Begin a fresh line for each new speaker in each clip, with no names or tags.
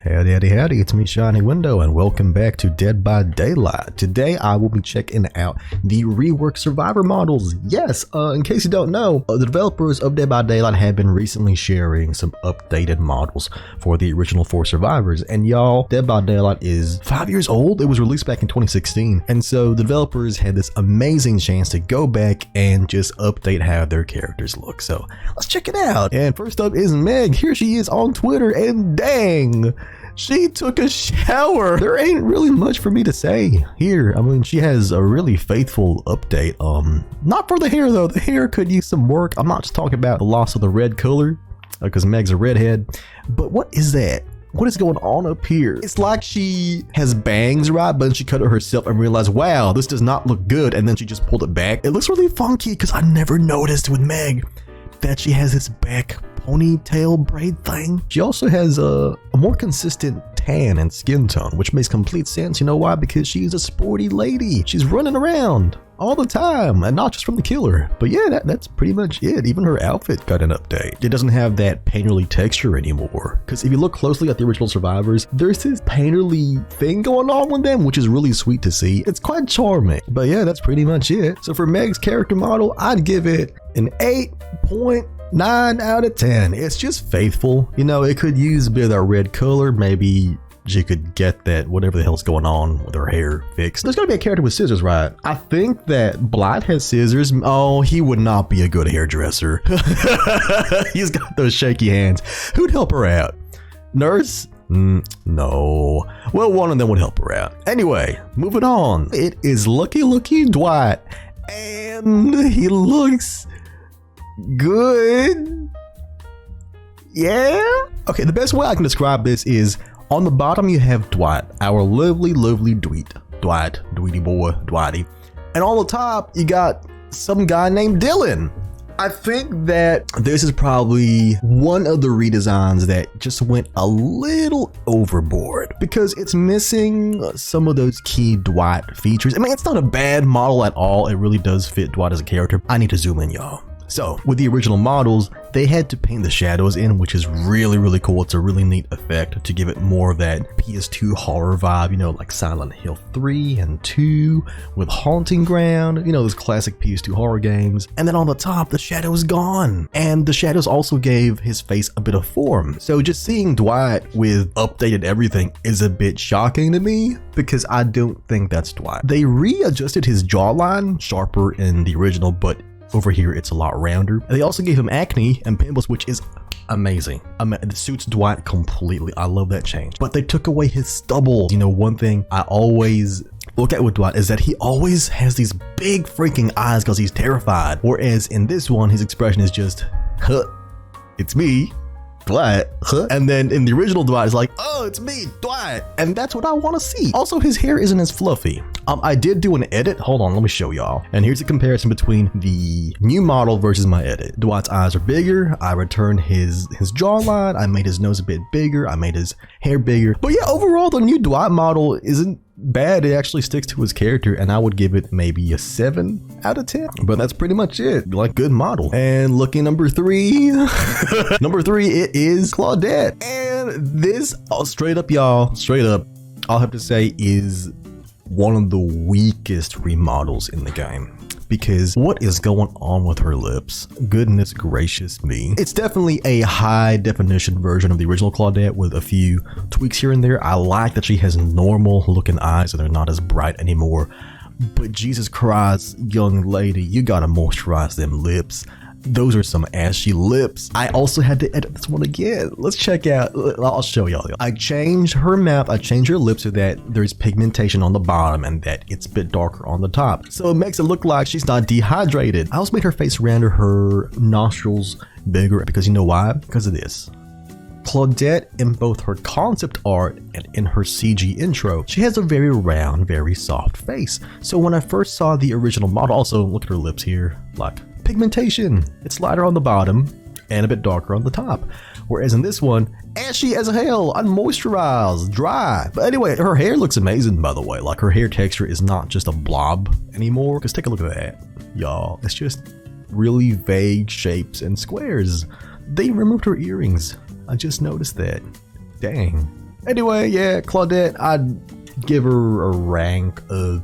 Howdy, howdy, it's me, Shiny Window, and welcome back to Dead by Daylight. Today, I will be checking out the reworked Survivor models. Yes, in case you don't know, the developers of Dead by Daylight have been recently sharing some updated models for the original 4 Survivors. And y'all, Dead by Daylight is 5 years old. It was released back in 2016. And so the developers had this amazing chance to go back and just update how their characters look. So let's check it out. And first up is Meg. Here she is on Twitter, and dang, she took a shower. There ain't really much for me to say here. I mean, she has a really faithful update. Not for the hair though. The hair could use some work. I'm not just talking about the loss of the red color because Meg's a redhead. But what is that? What is going on up here? It's like she has bangs, right? But then she cut it herself and realized, wow, this does not look good. And then she just pulled it back. It looks really funky because I never noticed with Meg that she has this back ponytail braid thing. She also has a more consistent tan and skin tone, which makes complete sense. You know why? Because she's a sporty lady. She's running around all the time, and not just from the killer. But yeah, that's pretty much it. Even her outfit got an update. It doesn't have that painterly texture anymore. Because if you look closely at the original Survivors, there's this painterly thing going on with them, which is really sweet to see. It's quite charming. But yeah, that's pretty much it. So for Meg's character model, I'd give it an 8.9 out of 10. It's just faithful. You know, it could use a bit of that red color. Maybe she could get that whatever the hell's going on with her hair fixed. There's gotta be a character with scissors, right? I think that Dwight has scissors. Oh, he would not be a good hairdresser. He's got those shaky hands. Who'd help her out? Nurse? No. Well, one of them would help her out. Anyway, moving on. It is Lucky Dwight. And he looks good. Yeah? Okay, the best way I can describe this is on the bottom you have Dwight, our lovely Dwight, Dwighty boy, Dwighty. And on the top you got some guy named Dylan. I think that this is probably one of the redesigns that just went a little overboard because it's missing some of those key Dwight features. I mean, it's not a bad model at all. It really does fit Dwight as a character. I need to zoom in, y'all. So with the original models, they had to paint the shadows in, which is really cool. It's a really neat effect to give it more of that PS2 horror vibe, you know, like Silent Hill 3 and 2 with Haunting Ground, you know, those classic PS2 horror games. And then on the top, the shadow is gone. And the shadows also gave his face a bit of form. So just seeing Dwight with updated everything is a bit shocking to me because I don't think that's Dwight. They readjusted his jawline, sharper in the original, but over here, it's a lot rounder. They also gave him acne and pimples, which is amazing. It suits Dwight completely. I love that change. But they took away his stubble. You know, one thing I always look at with Dwight is that he always has these big freaking eyes because he's terrified. Whereas in this one, his expression is just, huh, it's me, Dwight, huh? And then in the original Dwight, it's like, oh, it's me, Dwight. And that's what I want to see. Also, his hair isn't as fluffy. I did do an edit. Hold on, let me show y'all. And here's a comparison between the new model versus my edit. Dwight's eyes are bigger. I returned his jawline. I made his nose a bit bigger. I made his hair bigger. But yeah, overall, the new Dwight model isn't bad. It actually sticks to his character, and I would give it maybe a 7 out of 10. But that's pretty much it. Like, good model. And looking number 3. Number 3, it is Claudette. And this, straight up, y'all, straight up, I'll have to say is one of the weakest remodels in the game. Because what is going on with her lips? Goodness gracious me. It's definitely a high definition version of the original Claudette with a few tweaks here and there. I like that she has normal looking eyes and they're not as bright anymore. But Jesus Christ, young lady, you gotta moisturize them lips. Those are some ashy lips. I also had to edit this one again. Let's check out, I'll show y'all. I changed her mouth, I changed her lips so that there's pigmentation on the bottom and that it's a bit darker on the top. So it makes it look like she's not dehydrated. I also made her face rounder, her nostrils bigger, because you know why? Because of this. Claudette, in both her concept art and in her CG intro, she has a very round, very soft face. So when I first saw the original model, also look at her lips here, like pigmentation. It's lighter on the bottom and a bit darker on the top. Whereas in this one, ashy as hell, unmoisturized, dry. But anyway, her hair looks amazing, by the way. Like, her hair texture is not just a blob anymore. Because take a look at that, y'all. It's just really vague shapes and squares. They removed her earrings. I just noticed that. Dang. Anyway, yeah, Claudette, I'd give her a rank of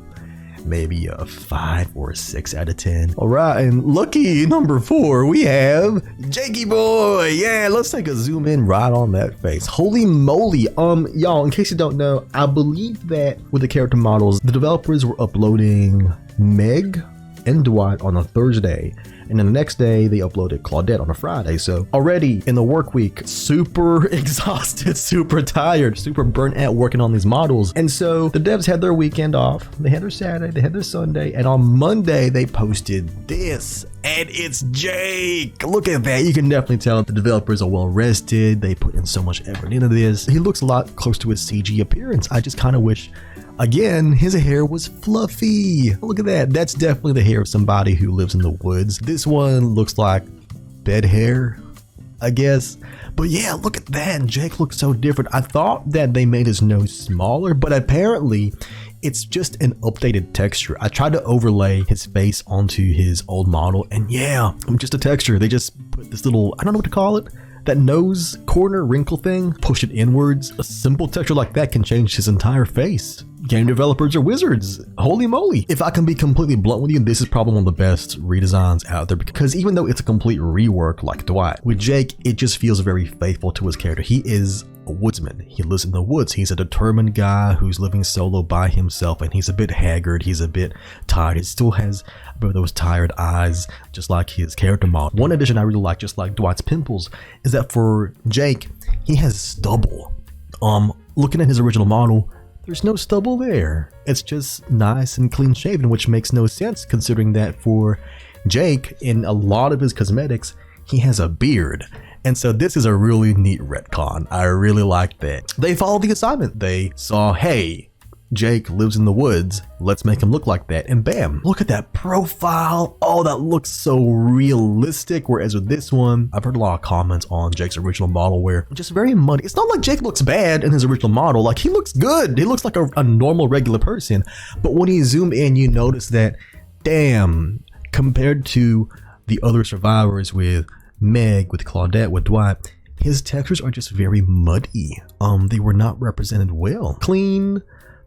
maybe a 5 or a 6 out of 10. All right, and lucky number 4, we have Jakey boy. Yeah, let's take a zoom in right on that face. Holy moly. Y'all, in case you don't know, I believe that with the character models, the developers were uploading Meg and Dwight on a Thursday, and then the next day they uploaded Claudette on a Friday. So already in the work week, super exhausted, super tired, super burnt out working on these models. And so the devs had their weekend off, they had their Saturday, they had their Sunday, and on Monday they posted this, and it's Jake. Look at that. You can definitely tell the developers are well rested. They put in so much effort into this. He looks a lot close to his CG appearance. I just kind of wish, again, his hair was fluffy. Look at that. That's definitely the hair of somebody who lives in the woods. This one looks like bed hair, I guess. But yeah, look at that. Jake looks so different. I thought that they made his nose smaller, but apparently it's just an updated texture. I tried to overlay his face onto his old model, and yeah, just a texture. They just put this little, I don't know what to call it, that nose corner wrinkle thing, push it inwards. A simple texture like that can change his entire face. Game developers are wizards. Holy moly. If I can be completely blunt with you, this is probably one of the best redesigns out there, because even though it's a complete rework like Dwight, with Jake, it just feels very faithful to his character. He is a woodsman. He lives in the woods. He's a determined guy who's living solo by himself, and he's a bit haggard. He's a bit tired. He still has those tired eyes, just like his character model. One addition I really like, just like Dwight's pimples, is that for Jake, he has stubble. Looking at his original model, there's no stubble there. It's just nice and clean shaven, which makes no sense considering that for Jake, in a lot of his cosmetics, he has a beard. And so this is a really neat retcon. I really like that. They followed the assignment. They saw, hey, Jake lives in the woods, let's make him look like that, and bam, look at that profile. Oh, that looks so realistic. Whereas with this one, I've heard a lot of comments on Jake's original model where just very muddy. It's not like Jake looks bad in his original model. Like, he looks good. He looks like a normal, regular person. But when you zoom in, you notice that, damn, compared to the other survivors with Meg, with Claudette, with Dwight, his textures are just very muddy. They were not represented well. Clean,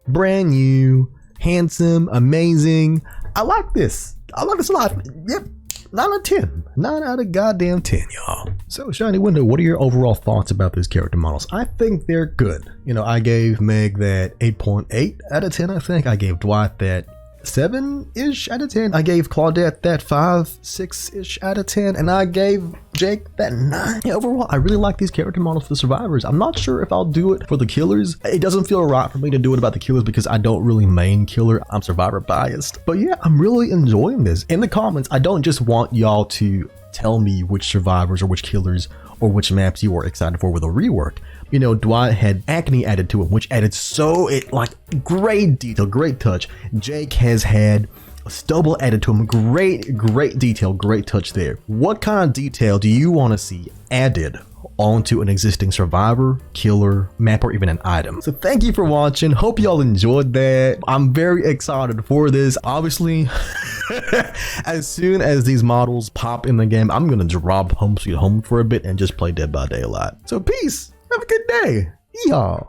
brand new, handsome, amazing. I like this. I like this a lot. Yep, 9 out of 10. 9 out of goddamn 10, y'all. So, Shiny Window, what are your overall thoughts about these character models? I think they're good. You know, I gave Meg that 8.8 out of 10, I think. I gave Dwight that 7-ish out of 10. I gave Claudette that 5-6-ish out of 10, and I gave Jake that 9. Yeah, overall, I really like these character models for the survivors. I'm not sure if I'll do it for the killers. It doesn't feel right for me to do it about the killers because I don't really main killer. I'm survivor biased. But yeah, I'm really enjoying this. In the comments, I don't just want y'all to tell me which survivors or which killers or which maps you were excited for with a rework. You know, Dwight had acne added to him, which added great detail, great touch. Jake has had stubble added to him, great detail, great touch there. What kind of detail do you want to see added onto an existing survivor, killer, map, or even an item? So thank you for watching. Hope y'all enjoyed that. I'm very excited for this. Obviously, as soon as these models pop in the game, I'm gonna drop Home Sweet Home for a bit and just play Dead by Daylight. So peace. Have a good day. Yeehaw.